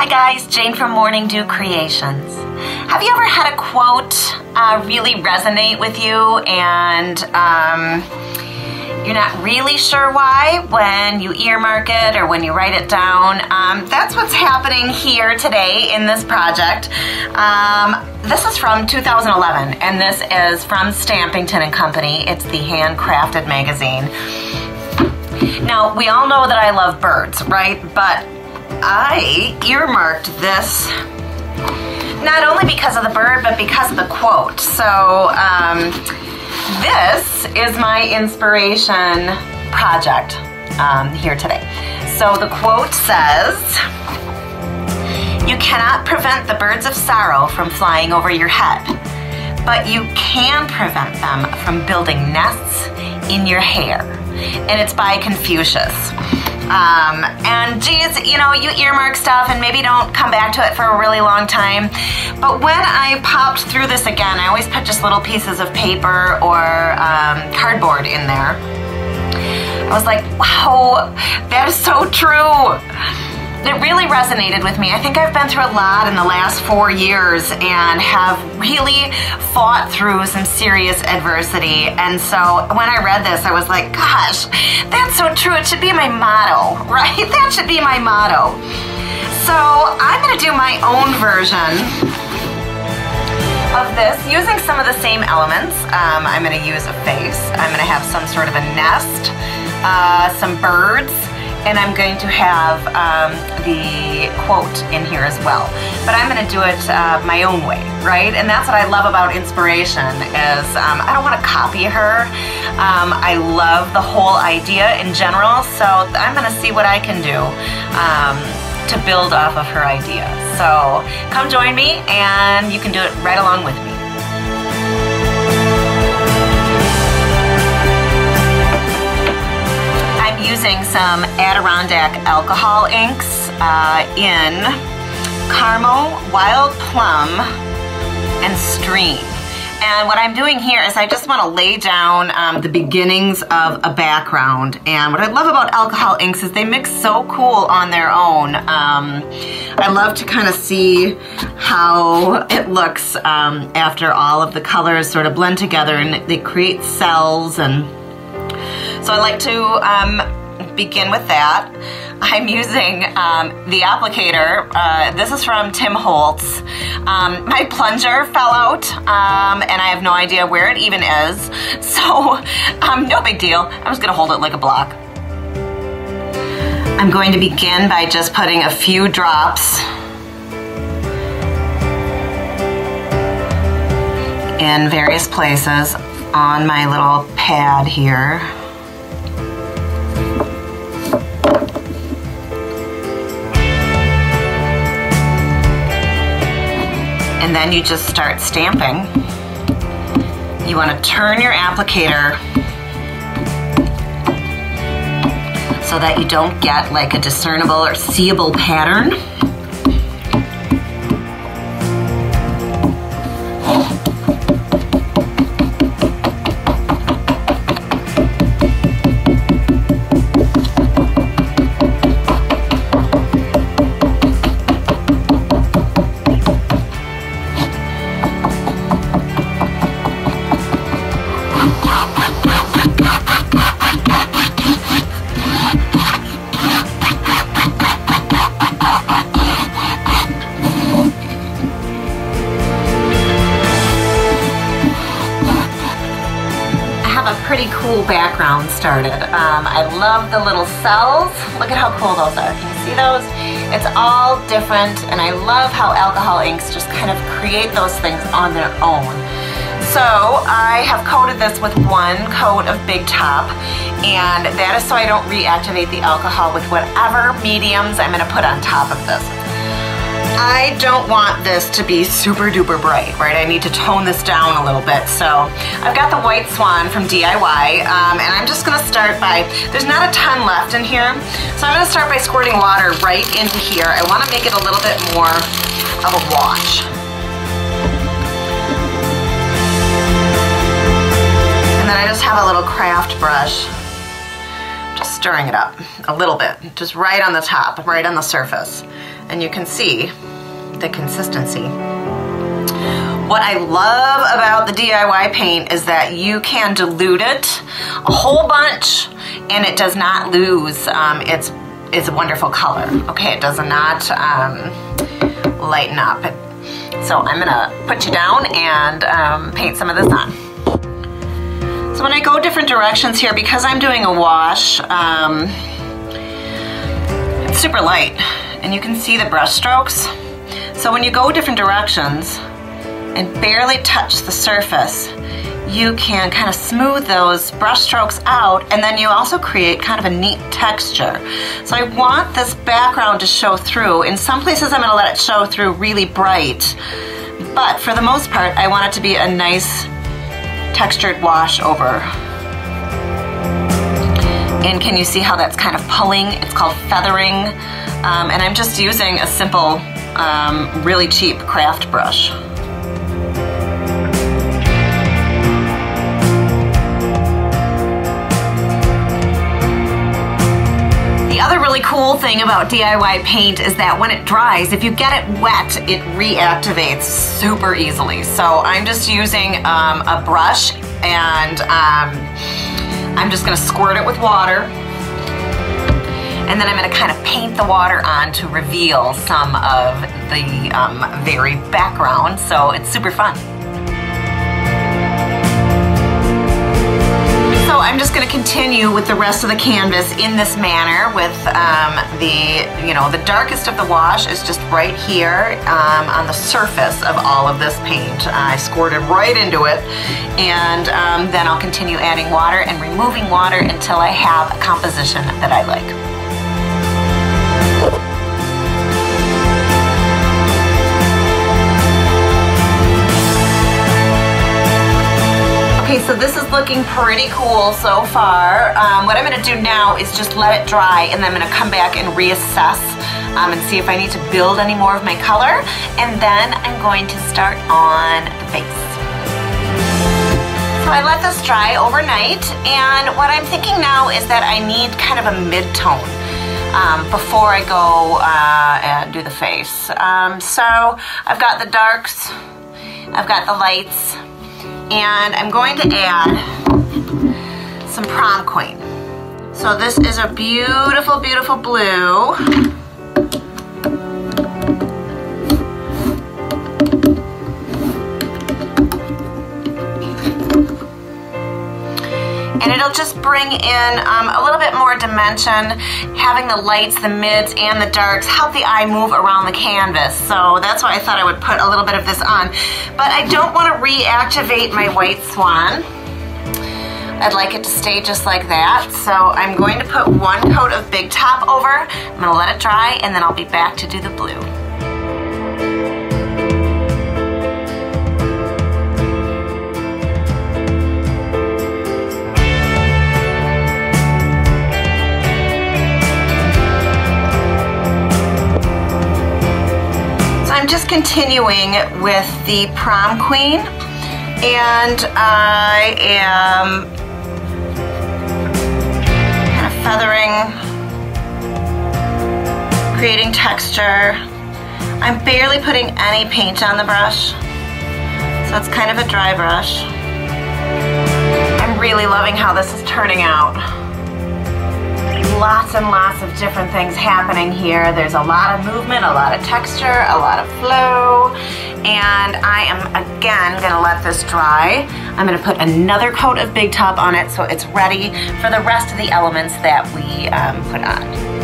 Hi guys, Jane from Morning Dew Creations. Have you ever had a quote really resonate with you and you're not really sure why when you earmark it or when you write it down? That's what's happening here today in this project. This is from 2011 and this is from Stampington and Company. It's the Handcrafted magazine. Now, we all know that I love birds, right? But I earmarked this not only because of the bird, but because of the quote. So this is my inspiration project here today. So the quote says, "You cannot prevent the birds of sorrow from flying over your head, but you can prevent them from building nests in your hair." And it's by Confucius. And geez, you know, you earmark stuff and maybe don't come back to it for a really long time. But when I popped through this again, I always put just little pieces of paper or cardboard in there. I was like, wow, that is so true. It really resonated with me. I think I've been through a lot in the last 4 years and have really fought through some serious adversity. And so when I read this, I was like, gosh, that's so true. It should be my motto, right? That should be my motto. So I'm going to do my own version of this using some of the same elements. I'm going to use a face. I'm going to have some sort of a nest, some birds, and I'm going to have the quote in here as well. But I'm going to do it my own way, right? And that's what I love about inspiration is I don't want to copy her. I love the whole idea in general, so I'm going to see what I can do to build off of her idea. So come join me and you can do it right along with me. Using some Adirondack alcohol inks in Caramel, Wild Plum, and Stream. And what I'm doing here is I just want to lay down the beginnings of a background. And what I love about alcohol inks is they mix so cool on their own. I love to kind of see how it looks after all of the colors sort of blend together and they create cells. And so I like to begin with that. I'm using the applicator. This is from Tim Holtz. My plunger fell out and I have no idea where it even is. So no big deal. I'm just gonna hold it like a block. I'm going to begin by just putting a few drops in various places on my little pad here. And then you just start stamping. You want to turn your applicator so that you don't get like a discernible or seeable pattern. Pretty cool background started. I love the little cells. Look at how cool those are. Can you see those? It's all different, and I love how alcohol inks just kind of create those things on their own. So I have coated this with one coat of Big Top, and that is so I don't reactivate the alcohol with whatever mediums I'm going to put on top of this. I don't want this to be super duper bright, right? I need to tone this down a little bit. So I've got the White Swan from DIY, and I'm just gonna start by, there's not a ton left in here, so I'm gonna start by squirting water right into here. I wanna make it a little bit more of a wash. And then I just have a little craft brush. Just stirring it up a little bit, just right on the top, right on the surface. And you can see the consistency. What I love about the DIY paint is that you can dilute it a whole bunch and it does not lose its wonderful color. Okay, it does not lighten up. So I'm gonna put you down and paint some of this on. So when I go different directions here, because I'm doing a wash, it's super light and you can see the brush strokes. So when you go different directions and barely touch the surface, you can kind of smooth those brush strokes out, and then you also create kind of a neat texture. So I want this background to show through. In some places I'm going to let it show through really bright, but for the most part I want it to be a nice textured wash over. And can you see how that's kind of pulling? It's called feathering, and I'm just using a simple, really cheap craft brush. The other really cool thing about DIY paint is that when it dries, if you get it wet, it reactivates super easily. So I'm just using a brush and I'm just gonna squirt it with water. And then I'm gonna kind of paint the water on to reveal some of the varied background. So it's super fun. So I'm just going to continue with the rest of the canvas in this manner with the darkest of the wash is just right here on the surface of all of this paint. I squirted right into it, and then I'll continue adding water and removing water until I have a composition that I like. Okay, so this is looking pretty cool so far. What I'm gonna do now is just let it dry, and then I'm gonna come back and reassess and see if I need to build any more of my color, and then I'm going to start on the face. So I let this dry overnight, and what I'm thinking now is that I need kind of a mid-tone before I go and do the face. So I've got the darks, I've got the lights, and I'm going to add some Prom Queen. So this is a beautiful, beautiful blue. And it'll just bring in a little bit more dimension. Having the lights, the mids, and the darks help the eye move around the canvas. So that's why I thought I would put a little bit of this on. But I don't want to reactivate my white swan. I'd like it to stay just like that. So I'm going to put one coat of Big Top over. I'm going to let it dry, and then I'll be back to do the blue. I'm just continuing with the Prom Queen, and I am kind of feathering, creating texture. I'm barely putting any paint on the brush, so it's kind of a dry brush. I'm really loving how this is turning out. Lots and lots of different things happening here. There's a lot of movement, a lot of texture, a lot of flow, and I am again gonna let this dry. I'm gonna put another coat of Big Top on it so it's ready for the rest of the elements that we put on.